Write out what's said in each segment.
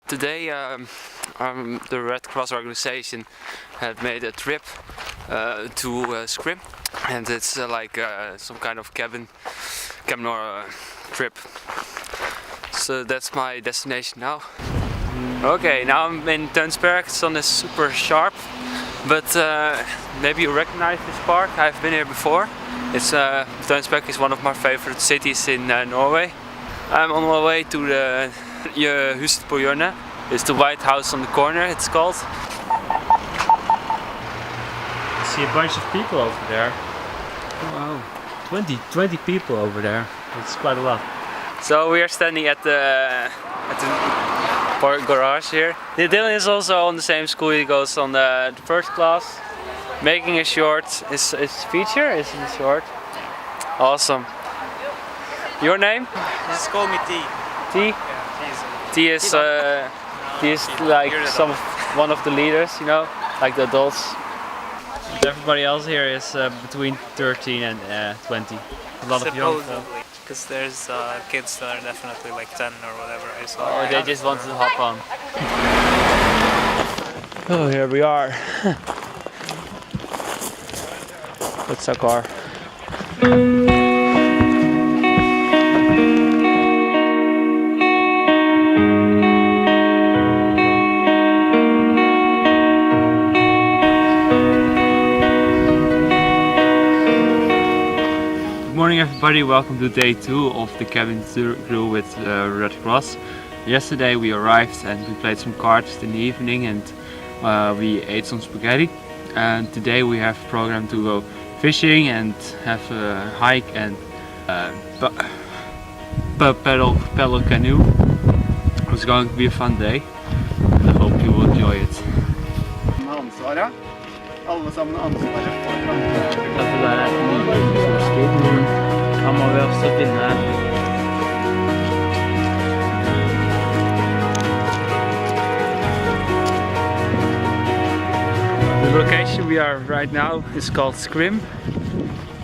Today the Red Cross organization had made a trip to Scrim, and it's like some kind of cabin or trip. So that's my destination now. Okay, now I'm in Tønsberg. The sun is super sharp, but maybe you recognize this park. I've been here before. Tønsberg is one of my favorite cities in Norway. I'm on my way to the Huset på Hjørnet. It's the White House on the corner, it's called. I see a bunch of people over there. Wow, 20 people over there. It's quite a lot. So we are standing at the park garage here. Dylan is also on the same school. He goes on the first class. Making a short is feature, isn't it short? Awesome. Your name? Just call me T. T? Yeah, T is like one of the leaders, you know, like the adults. But everybody else here is between 13 and 20. A lot of young people. Because there's kids that are definitely like 10 or whatever I saw. Or they just wanted to hop on. Oh, here we are. That's our car. Good morning everybody, welcome to day 2 of the cabin crew with Red Cross. Yesterday we arrived and we played some cards in the evening and we ate some spaghetti. And today we have programmed to go fishing and have a hike and paddle canoe. It's going to be a fun day. I hope you will enjoy it. Alle sammen ansvaret for At det der er mye storskritt, men da må vi også finne The location we are right now is called Scrim,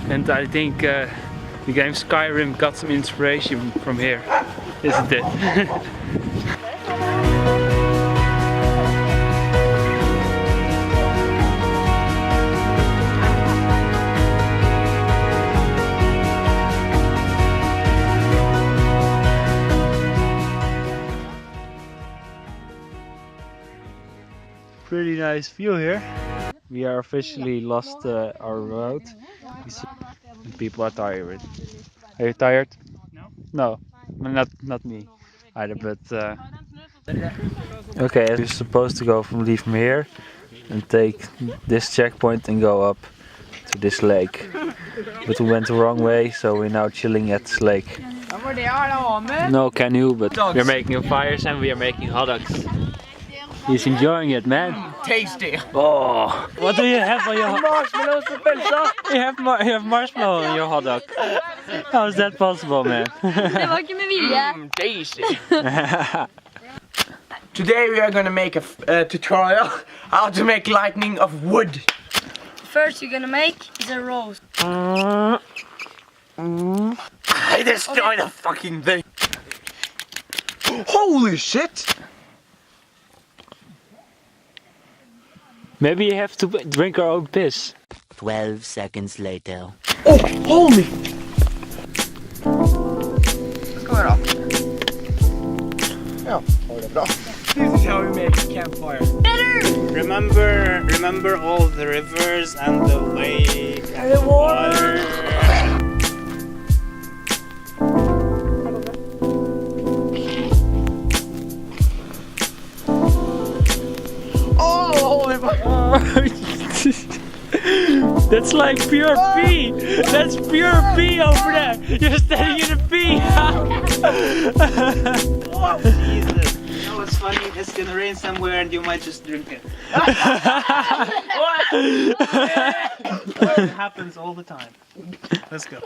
and I think the game Skyrim got some inspiration from here, isn't it? pretty nice view here. We are officially lost our road. People are tired. Are you tired? No. No, not me either. But okay, we're supposed to leave from here and take this checkpoint and go up to this lake. But we went the wrong way, so we're now chilling at this lake. No canoe, but we're making a fire and we are making hot dogs. He's enjoying it, man. Tasty. Oh, what do you have on your marshmallows for pizza? You have marshmallow on your hot dog. How is that possible, man? Tasty. Today we are gonna make a tutorial how to make lightning of wood. First you're gonna make is a roast. I destroyed the fucking thing. Holy shit! Maybe you have to drink our own piss. 12 seconds later. Oh, holy! Ska vi då? Ja, ha det bra. This is how we make a campfire. Remember all the rivers and the lake and the water. That's like pure pee. That's pure pee over there. You're standing in the pee. Oh, Jesus. You know what's funny? It's gonna rain somewhere and you might just drink it. It happens all the time. Let's go.